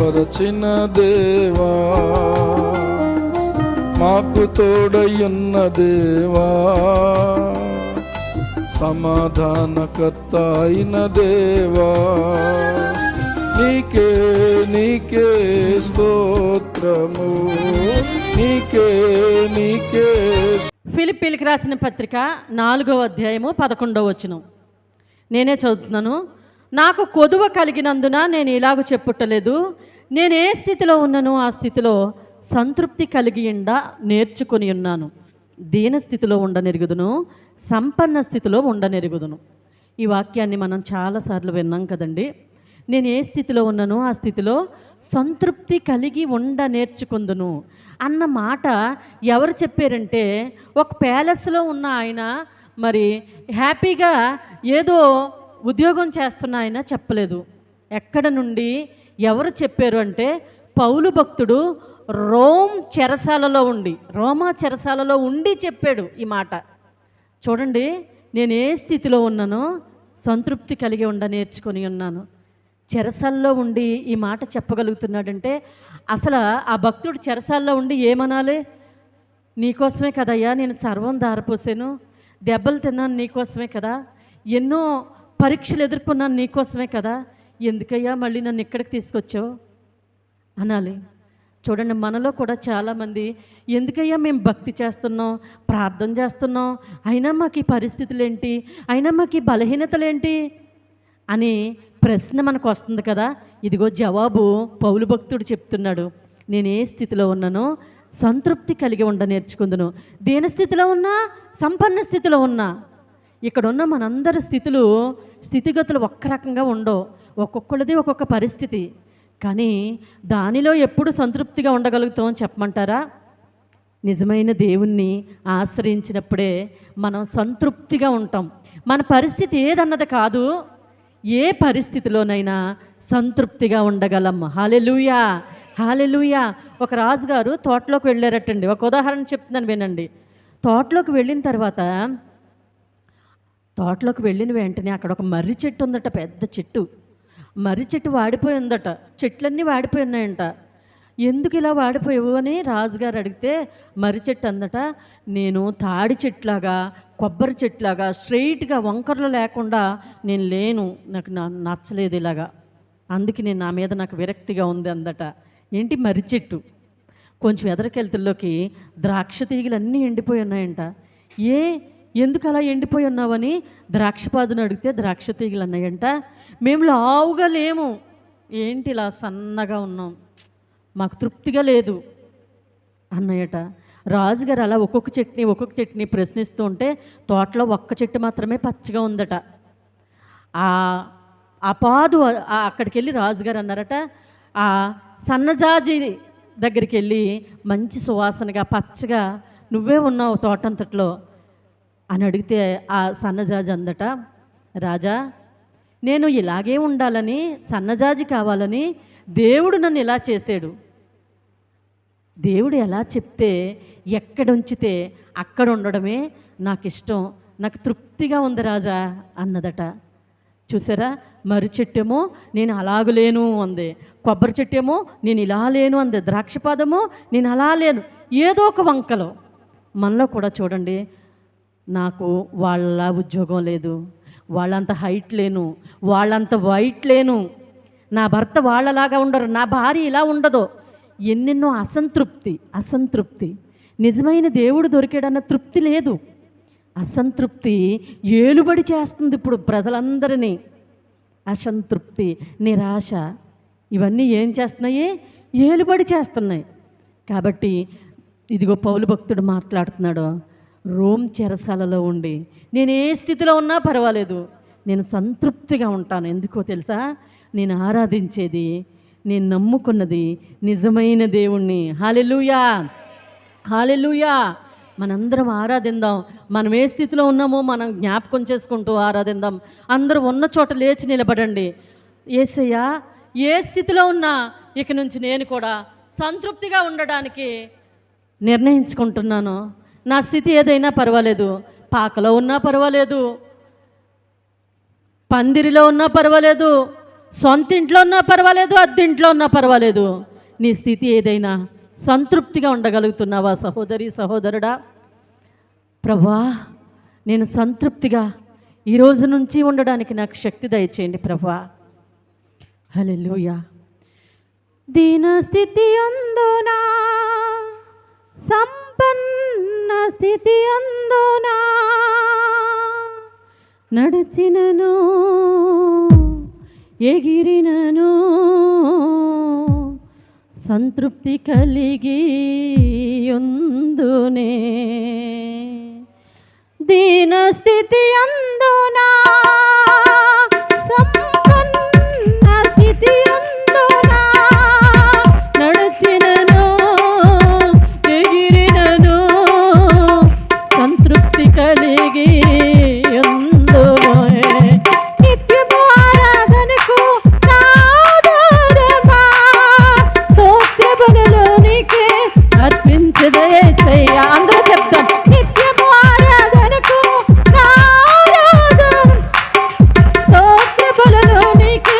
స్థిరపరచిన దేవా, మాకు తోడయున్న దేవా, సమాధానకర్త అయిన దేవా, నీకే నీకే స్తోత్రము, నీకే నీకే. ఫిలిప్పీలకు రాసిన పత్రిక 4వ అధ్యాయము 11వ వచనం నేనే చదువుతున్నాను. నాకు కొదువ కలిగినందున నేను ఇలాగ చెప్పుటలేదు, నేను ఏ స్థితిలో ఉన్నానో ఆ స్థితిలో సంతృప్తి కలిగి నేర్చుకొని ఉన్నాను. దీన స్థితిలో ఉండనెరుగుదును, సంపన్న స్థితిలో ఉండనెరుగుదును. ఈ వాక్యాన్ని మనం చాలాసార్లు విన్నాం కదండి. నేను ఏ స్థితిలో ఉన్నానో ఆ స్థితిలో సంతృప్తి కలిగి నేర్చుకుందును అన్న మాట ఎవరు చెప్పారంటే, ఒక ప్యాలెస్లో ఉన్న ఆయన మరి హ్యాపీగా ఏదో ఉద్యోగం చేస్తున్న ఆయన చెప్పలేదు. ఎక్కడ నుండి ఎవరు చెప్పారు అంటే, పౌలు భక్తుడు రోమా చెరసాలలో ఉండి చెప్పాడు ఈ మాట. చూడండి, నేను ఏ స్థితిలో ఉన్నానో సంతృప్తి కలిగి నేర్చుకొని ఉన్నాను. చెరసాల్లో ఉండి ఈ మాట చెప్పగలుగుతున్నాడంటే, అసలు ఆ భక్తుడు చెరసాల్లో ఉండి ఏమనాలి? నీకోసమే కదయ్యా నేను సర్వం దారపోసాను, దెబ్బలు తిన్నాను నీకోసమే కదా, ఎన్నో పరీక్షలు ఎదుర్కొన్నాను నీకోసమే కదా, ఎందుకయ్యా మళ్ళీ నన్ను ఇక్కడికి తీసుకొచ్చావు అనాలి. చూడండి, మనలో కూడా చాలామంది ఎందుకయ్యా మేము భక్తి చేస్తున్నాం, ప్రార్థన చేస్తున్నాం, అయినా మాకు ఈ పరిస్థితులు ఏంటి, అయినా మాకు ఈ బలహీనతలు ఏంటి అని ప్రశ్న మనకు వస్తుంది కదా. ఇదిగో జవాబు పౌలు భక్తుడు చెప్తున్నాడు. నేను ఏ స్థితిలో ఉన్నానో సంతృప్తి కలిగి నేర్చుకుందును. దీన స్థితిలో ఉన్నా, సంపన్న స్థితిలో ఉన్నా. ఇక్కడ ఉన్న మనందరి స్థితిగతులు ఒక్క రకంగా ఉండవు, ఒక్కొక్కరిది ఒక్కొక్క పరిస్థితి. కానీ దానిలో ఎప్పుడు సంతృప్తిగా ఉండగలుగుతామని చెప్పమంటారా? నిజమైన దేవుణ్ణి ఆశ్రయించినప్పుడే మనం సంతృప్తిగా ఉంటాం. మన పరిస్థితి ఏదన్నది కాదు, ఏ పరిస్థితిలోనైనా సంతృప్తిగా ఉండగలం. హల్లెలూయా, హల్లెలూయా. ఒక రాజుగారు తోటలోకి వెళ్ళారటండి. ఒక ఉదాహరణ చెప్తున్నాను వినండి. తోటలోకి వెళ్ళిన తర్వాత తోటలోకి వెళ్ళిన వెంటనే అక్కడ ఒక మర్రి చెట్టు ఉందట, పెద్ద చెట్టు. మర్రి చెట్టు వాడిపోయి ఉందట, చెట్లన్నీ వాడిపోయి ఉన్నాయంట. ఎందుకు ఇలా వాడిపోయావు అని రాజుగారు అడిగితే మర్రి చెట్టు అందట, నేను తాడి చెట్లాగా, కొబ్బరి చెట్లాగా స్ట్రైట్గా వంకరలు లేకుండా నేను లేను, నాకు నచ్చలేదు ఇలాగా, అందుకే నా మీద నాకు విరక్తిగా ఉంది అందట. ఏంటి? మర్రి చెట్టు. కొంచెం ఎదరికెళ్తుల్లోకి ద్రాక్ష తీగలు అన్నీ ఎండిపోయి ఉన్నాయంట. ఎందుకు అలా ఎండిపోయి ఉన్నావని ద్రాక్షపాదుని అడిగితే ద్రాక్ష తీగలు అన్నాయంట, మేము లావుగా లేము, ఏంటి ఇలా సన్నగా ఉన్నాం, మాకు తృప్తిగా లేదు అన్నాయట. రాజుగారు అలా ఒక్కొక్క చెట్టుని ప్రశ్నిస్తూ ఉంటే తోటలో ఒక్క చెట్టు మాత్రమే పచ్చగా ఉందట. ఆ పాదు అక్కడికి వెళ్ళి రాజుగారు అన్నారట, ఆ సన్నజాజి దగ్గరికి వెళ్ళి మంచి సువాసనగా పచ్చగా నువ్వే ఉన్నావు తోటంతట్లో అని అడిగితే ఆ సన్నజాజి అందట, రాజా నేను ఇలాగే ఉండాలని, సన్నజాజి కావాలని దేవుడు నన్ను ఇలా చేశాడు. దేవుడు ఎలా చెప్తే ఎక్కడ ఉంచితే అక్కడ ఉండడమే నాకు ఇష్టం, నాకు తృప్తిగా ఉంది రాజా అన్నదట. చూసారా, మర్రి చెట్టేమో నేను అలాగలేను అంది, కొబ్బరి చెట్టేమో నేను ఇలా లేను అంది, ద్రాక్షపాదమో నేను అలా లేను, ఏదో ఒక వంకలో. మనలో కూడా చూడండి, నాకు వాళ్ళ ఉద్యోగం లేదు, వాళ్ళంత హైట్ లేను, వాళ్ళంత వైట్ లేను, నా భర్త వాళ్ళలాగా ఉండరు, నా భార్య ఇలా ఉండదు, ఎన్నెన్నో అసంతృప్తి. నిజమైన దేవుడు దొరికాడన్న తృప్తి లేదు, అసంతృప్తి ఏలుబడి చేస్తుంది ఇప్పుడు ప్రజలందరినీ. అసంతృప్తి, నిరాశ ఇవన్నీ ఏం చేస్తున్నాయి? ఏలుబడి చేస్తున్నాయి. కాబట్టి ఇదిగో పౌలు భక్తుడు మాట్లాడుతున్నాడు, రోమ్ చెరసాలలో ఉండి నేను ఏ స్థితిలో ఉన్నా పర్వాలేదు, నేను సంతృప్తిగా ఉంటాను. ఎందుకో తెలుసా? నేను ఆరాధించేది, నేను నమ్ముకున్నది నిజమైన దేవుణ్ణి. హల్లెలూయా, హల్లెలూయా. మనందరం ఆరాధిద్దాం. మనం ఏ స్థితిలో ఉన్నామో మనం జ్ఞాపకం చేసుకుంటూ ఆరాధిద్దాం. అందరూ ఉన్న చోట లేచి నిలబడండి. యేసయ్యా, ఏ స్థితిలో ఉన్నా ఇక నుంచి నేను కూడా సంతృప్తిగా ఉండడానికి నిర్ణయించుకుంటున్నాను. నా స్థితి ఏదైనా పర్వాలేదు, పాకలో ఉన్నా పర్వాలేదు, పందిరిలో ఉన్నా పర్వాలేదు, సొంత ఇంట్లో ఉన్నా పర్వాలేదు, అద్దెంట్లో ఉన్నా పర్వాలేదు, నీ స్థితి ఏదైనా సంతృప్తిగా ఉండగలుగుతున్నావా సహోదరి సహోదరుడా? ప్రభా, నేను సంతృప్తిగా ఈ రోజు నుంచి ఉండడానికి నాకు శక్తి దయచేయండి ప్రభా. హల్లెలూయా. దీన స్థితి అందునా, సంపన్న స్థితి అందునా, నడిచినను ఎగిరినను సంతృప్తి కలిగి ఉందునే. దీన స్థితి అందునా, సంపన్న స్థితి అందునా, నడిచినను ఎగిరినను సంతృప్తి కలిగి ఉందునే. నిత్యము ఆరాధనకు నాదారమా, స్తోత్ర బలులు నీకే అర్పించదే యేసయ్యా. అందరూ చెప్తాం, నిత్యము ఆరాధనకు నారాధన, స్తోత్ర బలులు నీకే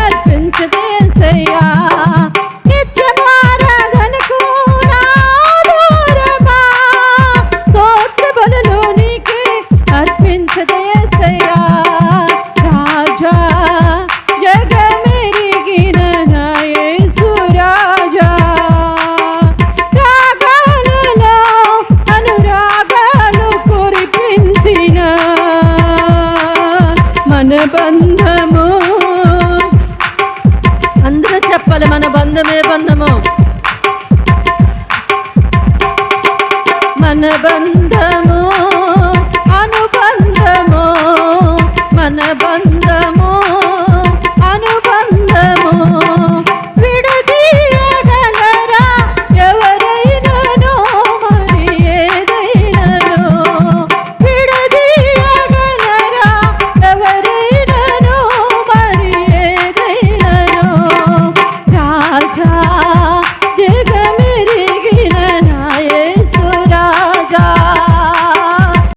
అర్పించదే యేసయ్యా. నిత్యము ఆరాధనకు నాదారమా, స్తోత్ర బలులు నీకే అర్పించదే యేసయ్యా. రాజా, జగమెరిగిన నా యేసు రాజా, రాగాలలో అనురాగాలు కురిపించిన మన బంధము. అందరూ చెప్పాలి, మన బంధమే బంధము, మన బంధము అనుబంధము, మన బంధము